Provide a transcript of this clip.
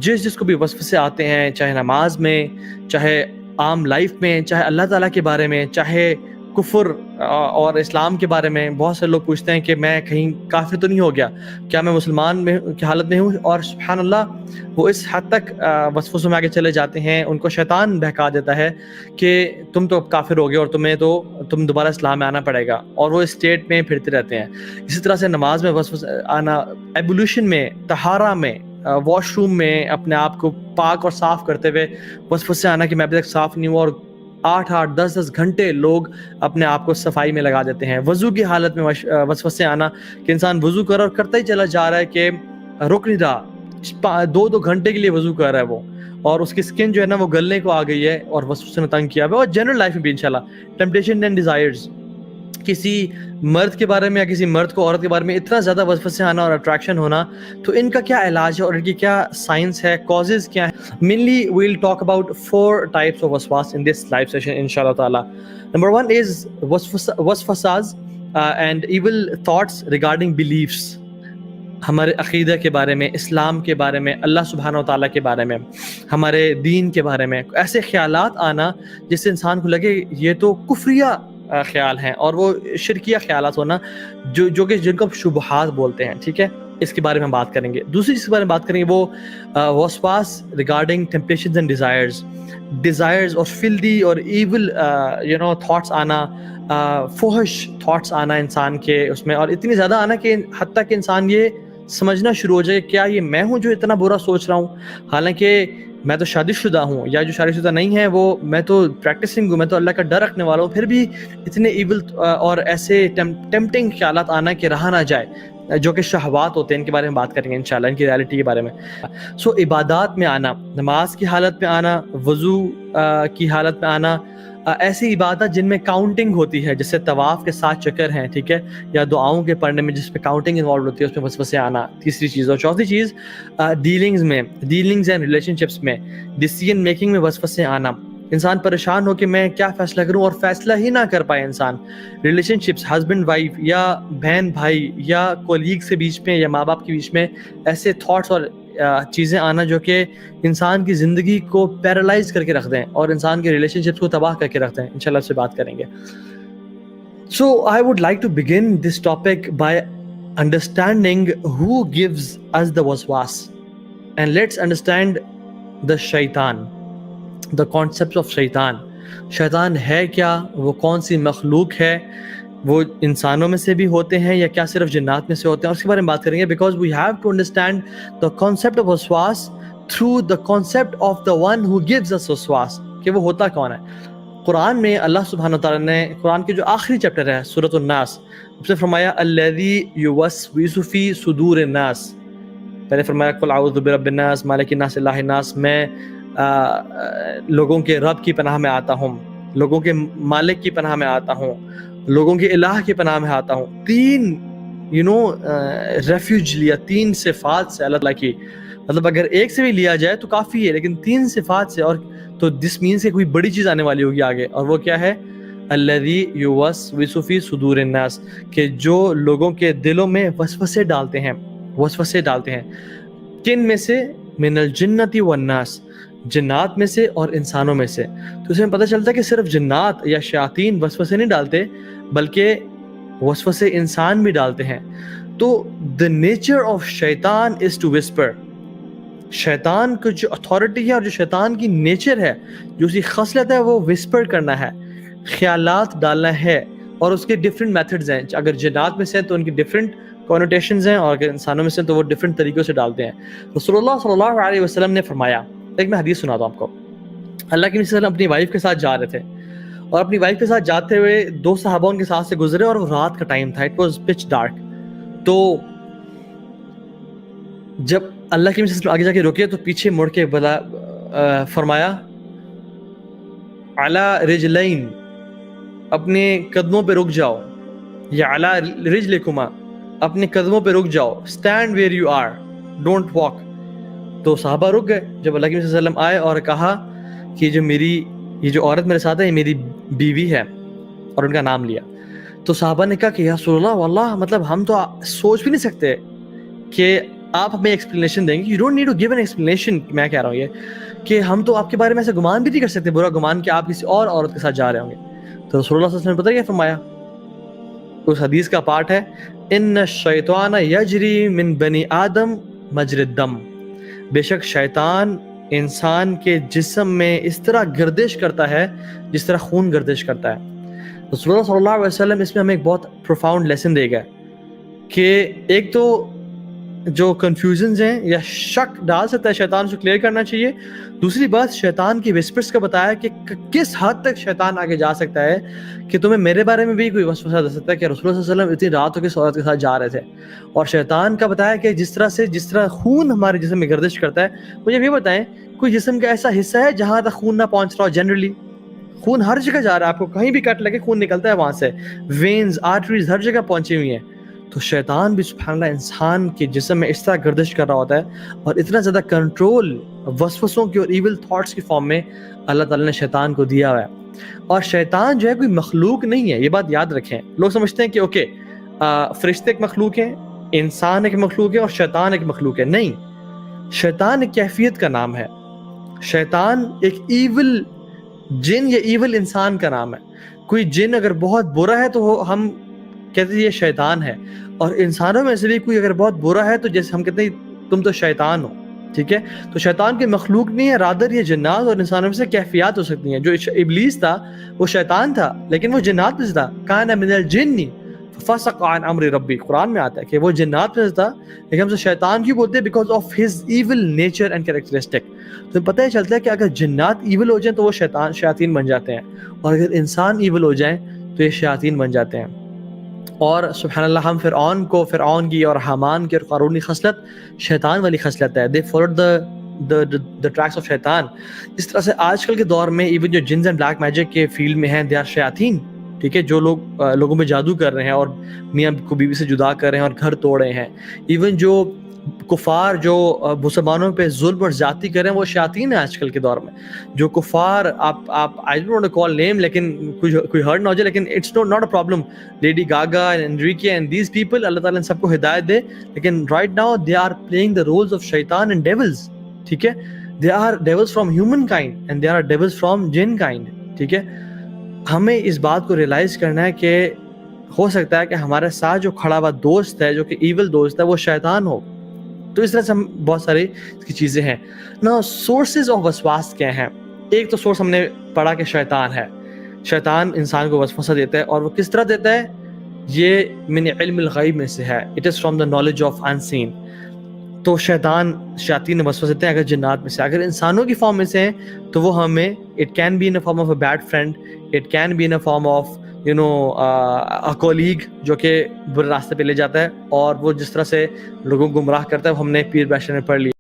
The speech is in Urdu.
جس کو بھی وسوسے آتے ہیں، چاہے نماز میں، چاہے عام لائف میں، چاہے اللہ تعالیٰ کے بارے میں، چاہے کفر اور اسلام کے بارے میں. بہت سے لوگ پوچھتے ہیں کہ میں کہیں کافر تو نہیں ہو گیا، کیا میں مسلمان میں کی حالت میں ہوں؟ اور سبحان اللہ وہ اس حد تک وسوسوں میں آگے چلے جاتے ہیں، ان کو شیطان بہکا دیتا ہے کہ تم تو کافر ہو گئے اور تم دوبارہ اسلام میں آنا پڑے گا، اور وہ اسٹیٹ میں پھرتے رہتے ہیں. اسی طرح سے نماز میں وسوسہ آنا، ایبولیوشن میں، طہارہ میں، واش روم میں اپنے آپ کو پاک اور صاف کرتے ہوئے وسوسے آنا کہ میں ابھی تک صاف نہیں ہوں، اور 8-10 گھنٹے لوگ اپنے آپ کو صفائی میں لگا دیتے ہیں. وضو کی حالت میں وسوسے آنا کہ انسان وضو کر اور کرتا ہی چلا جا رہا ہے کہ رک نہیں رہا، 2 گھنٹے کے لیے وضو کر رہا ہے وہ، اور اس کی سکن جو ہے نا وہ گلنے کو آ گئی ہے اور وسوسے نے تنگ کیا ہوا ہے. اور جنرل لائف میں بھی انشاءاللہ ٹیمپٹیشن اینڈ ڈیزائرز، کسی مرد کے بارے میں یا کسی مرد کو عورت کے بارے میں اتنا زیادہ وسوسے آنا اور اٹریکشن ہونا، تو ان کا کیا علاج ہے اور ان کی کیا سائنس ہے، کازز کیا ہے؟ Mainly we will talk about 4 types of وسواس ان دس لائف سیشن انشاءاللہ تعالی. نمبر 1 از وسوساز and evil thoughts regarding beliefs, ہمارے عقیدہ کے بارے میں، اسلام کے بارے میں، اللہ سبحانہ و تعالیٰ کے بارے میں، ہمارے دین کے بارے میں ایسے خیالات آنا جس سے انسان کو لگے یہ تو کفریہ خیال ہیں، اور وہ شرکیہ خیالات ہونا جو کہ جن کو شبہات بولتے ہیں. ٹھیک ہے، اس کے بارے میں ہم بات کریں گے. دوسری چیز کے بارے میں بات کریں گے وہ وسواس ریگارڈنگ ٹیمپٹیشنز اینڈ ڈیزائرز اور فلدی اور ایول تھاٹس آنا، فحش تھاٹس آنا انسان کے اس میں، اور اتنی زیادہ آنا کہ حتیٰ کہ انسان یہ سمجھنا شروع ہو جائے کیا یہ میں ہوں جو اتنا برا سوچ رہا ہوں، حالانکہ میں تو شادی شدہ ہوں، یا جو شادی شدہ نہیں ہے وہ میں تو پریکٹسنگ ہوں، میں تو اللہ کا ڈر رکھنے والا ہوں، پھر بھی اتنے ایول اور ایسے ٹیمپٹنگ خیالات آنا کہ رہا نہ جائے، جو کہ شہوات ہوتے ہیں. ان کے بارے میں بات کریں گے انشاءاللہ، ان کی ریالٹی کے بارے میں. سو عبادات میں آنا، نماز کی حالت میں آنا، وضو کی حالت میں آنا، ایسی عبادت جن میں کاؤنٹنگ ہوتی ہے، جیسے طواف کے 7 چکر ہیں، ٹھیک ہے، یا دعاؤں کے پڑھنے میں جس میں کاؤنٹنگ انوالو ہوتی ہے اس میں وسوسے آنا. تیسری چیز. اور چوتھی چیز ڈیلنگز اینڈ ریلیشن شپس میں، ڈیسیژن میکنگ میں وسوسے آنا، انسان پریشان ہو کہ میں کیا فیصلہ کروں اور فیصلہ ہی نہ کر پائے انسان. ریلیشن شپس، ہسبینڈ وائف یا بہن بھائی یا کولیگ کے بیچ میں یا ماں باپ کے بیچ میں ایسے تھاٹس اور چیزیں آنا جو کہ انسان کی زندگی کو پیرالائز کر کے رکھ دیں اور انسان کے ریلیشن شپس کو تباہ کر کے رکھ دیں. انشاءاللہ اس سے بات کریں گے. So I would like to begin this topic by understanding who gives us the waswas, and let's understand the shaitan, the concept of shaitan. شیطان ہے کیا، وہ کون سی مخلوق ہے، وہ انسانوں میں سے بھی ہوتے ہیں یا کیا صرف جنات میں سے ہوتے ہیں، اور اس کے بارے میں بات کریں گے. Because we have to understand the concept of وسواس through the concept of the one who gives us وسواس، کہ وہ ہوتا کون ہے. قرآن میں اللہ سبحانہ تعالیٰ نے قرآن کے جو آخری چیپٹر ہے سورۃ الناس، اس نے فرمایا الذی یوسوس فی صدور الناس. پہلے فرمایا قل اعوذ برب الناس مالک الناس الہ الناس، میں لوگوں کے رب کی پناہ میں آتا ہوں، لوگوں کے مالک کی پناہ میں آتا ہوں، لوگوں کے الہ کی پناہ میں آتا ہوں. 3 ریفیوج لیا، 3 صفات سے اللہ تعالیٰ کی، مطلب اگر ایک سے بھی لیا جائے تو کافی ہے، لیکن 3 صفات سے، اور تو دس مینس کہ کوئی بڑی چیز آنے والی ہوگی آگے. اور وہ کیا ہے؟ الذی یوسوس فی صدور الناس، کہ جو لوگوں کے دلوں میں وسوسے ڈالتے ہیں. کن میں سے؟ من الجنۃ والناس، جنات میں سے اور انسانوں میں سے. تو اس میں پتہ چلتا ہے کہ صرف جنات یا شیاطین وسوسے نہیں ڈالتے، بلکہ وسوسے انسان بھی ڈالتے ہیں. تو the nature of شیطان is to whisper. شیطان کو جو اتھارٹی ہے اور جو شیطان کی نیچر ہے، جو اسی خصلت ہے، وہ وسپر کرنا ہے، خیالات ڈالنا ہے. اور اس کے ڈفرینٹ میتھڈز ہیں. اگر جنات میں سے تو ان کی ڈفرینٹ کونوٹیشنز ہیں، اور اگر انسانوں میں سے تو وہ ڈفرینٹ طریقوں سے ڈالتے ہیں. رسول اللہ صلی اللہ علیہ وسلم نے فرمایا، ایک میں حدیث سناتا ہوں آپ کو. اللہ کے نبی صلی اللہ علیہ وسلم اپنی وائف کے ساتھ جا رہے تھے، اور اپنی وائف کے ساتھ جاتے ہوئے 2 صحابہ ان کے ساتھ سے گزرے، اور وہ رات کا ٹائم تھا، اٹ واز پچ ڈارک. تو جب اللہ کے نبی آگے جا کے رکے تو پیچھے مڑ کے فرمایا علی رجلین، اپنے قدموں پہ رک جاؤ، یا علی رجلکما، اپنے قدموں پہ رک جاؤ، stand where you are, don't walk. تو صحابہ رک گئے. جب اللہ کے نبی صلی اللہ علیہ وسلم آئے اور کہا کہ یہ جو عورت میرے ساتھ ہے یہ میری بیوی ہے، اور ان کا نام لیا، تو صحابہ نے کہا کہ یا رسول اللہ واللہ، مطلب ہم تو سوچ بھی نہیں سکتے کہ آپ ہمیں ایکسپلینیشن دیں گے. You don't need to give an explanation. میں کہہ رہا ہوں یہ کہ ہم تو آپ کے بارے میں ایسے گمان بھی نہیں کر سکتے, برا گمان کہ آپ کسی اور عورت کے ساتھ جا رہے ہوں گے. تو رسول اللہ صلی اللہ علیہ وسلم نے پتہ کیا فرمایا؟ اس حدیث کا پارٹ ہے ان الشیطان یجری من بنی آدم مجری الدم. بے شک شیطان انسان کے جسم میں اس طرح گردش کرتا ہے جس طرح خون گردش کرتا ہے. رسول اللہ صلی اللہ علیہ وسلم اس میں ہمیں ایک بہت پروفاؤنڈ لیسن دے گا کہ ایک تو جو کنفیوژنز ہیں یا شک ڈال سکتا ہے شیطان, سے کلیئر کرنا چاہیے. دوسری بات, شیطان کی وسپرز کا بتایا کہ کس حد تک شیطان آگے جا سکتا ہے کہ تمہیں میرے بارے میں بھی کوئی وسوسہ دے سکتا ہے کہ رسول اللہ صلی اللہ علیہ وسلم اتنی رات ہو کے عورت کے ساتھ جا رہے تھے. اور شیطان کا بتایا کہ جس طرح خون ہمارے جسم میں گردش کرتا ہے. مجھے یہ بتائیں, کوئی جسم کا ایسا حصہ ہے جہاں تک خون نہ پہنچ رہا ہو؟ جنرلی خون ہر جگہ جا رہا ہے, آپ کو کہیں بھی کٹ لگے خون نکلتا ہے وہاں سے, وینز آرٹریز ہر جگہ پہنچی ہوئی ہیں. تو شیطان بھی سبحان اللہ انسان کے جسم میں اس طرح گردش کر رہا ہوتا ہے, اور اتنا زیادہ کنٹرول وسوسوں کی اور ایول تھاٹس کی فارم میں اللہ تعالیٰ نے شیطان کو دیا ہوا ہے. اور شیطان جو ہے کوئی مخلوق نہیں ہے, یہ بات یاد رکھیں. لوگ سمجھتے ہیں کہ اوکے فرشتے ایک مخلوق ہیں, انسان ایک مخلوق ہے اور شیطان ایک مخلوق ہے. نہیں, شیطان ایک کیفیت کا نام ہے. شیطان ایک ایول جن یا ایول انسان کا نام ہے. کوئی جن اگر بہت برا ہے تو ہم کہتے ہیں یہ شیطان ہے, اور انسانوں میں سے بھی کوئی اگر بہت برا ہے تو جیسے ہم کہتے ہیں تم تو شیطان ہو. ٹھیک ہے, تو شیطان کے مخلوق نہیں ہے, رادر یہ جنات اور انسانوں میں سے کیفیات ہو سکتی ہیں. جو ابلیس تھا وہ شیطان تھا لیکن وہ جنات میں سے تھا. کان من الجن ففسق عن امر ربی, قرآن میں آتا ہے کہ وہ جنات میں سے تھا, لیکن ہم سے شیطان کیوں بولتے ہیں؟ Because of his evil nature and characteristic. تو پتہ ہی چلتا ہے کہ اگر جنات ایول ہو جائیں تو وہ شیاطین بن جاتے ہیں, اور اگر انسان ایول ہو جائیں تو یہ شیاطین بن جاتے ہیں. اور سبحان اللہ ہم فرعون کی اور حامان کی اور قارون کی خصلت شیطان والی خصلت ہے. دے فالوڈ the tracks of شیطان. اس طرح سے آج کل کے دور میں ایون جو جنز اینڈ بلیک میجک کے فیلڈ میں ہیں, دے آر شیاطین. ٹھیک ہے, جو لوگ لوگوں میں جادو کر رہے ہیں اور میاں کو بیوی سے جدا کر رہے ہیں اور گھر توڑ رہے ہیں. ایون جو کفار جو مسلمانوں پہ ظلم اور زیادتی کر رہے ہیں وہ شیاطین ہیں آج کل کے دور میں. جو کفار آپ I don't want to call name, لیکن کوئی ہرٹ نہ ہو جائے, لیکن it's not a problem. Lady Gaga and Enrique and these people, اللہ تعالیٰ ان سب کو ہدایت دے, لیکن right now they are playing the roles of شیطان and devils. ٹھیک ہے, they are devils from human kind and they are devils from jinn kind. ٹھیک ہے, ہمیں اس بات کو ریئلائز کرنا ہے کہ ہو سکتا ہے کہ ہمارے ساتھ جو کھڑا ہوا دوست ہے, جو کہ ایول دوست ہے, وہ شیطان ہو. تو اس طرح سے ہم بہت ساری اس کی چیزیں ہیں. نا سورسز آف وسواس کیا ہیں؟ ایک تو سورس ہم نے پڑھا کہ شیطان ہے. شیطان انسان کو وسوسہ دیتا ہے, اور وہ کس طرح دیتا ہے؟ یہ من علم الغیب میں سے ہے. It is from the knowledge of unseen. تو شیاطین وسوسہ دیتے ہیں اگر جنات میں سے. اگر انسانوں کی فارم میں سے ہیں تو وہ ہمیں it can be in form of a bad friend, it can be in form of colleague جو کہ برے راستے پہ لے جاتا ہے, اور وہ جس طرح سے لوگوں کو گمراہ کرتا ہے وہ ہم نے پیر بیشر میں پڑھ لیا.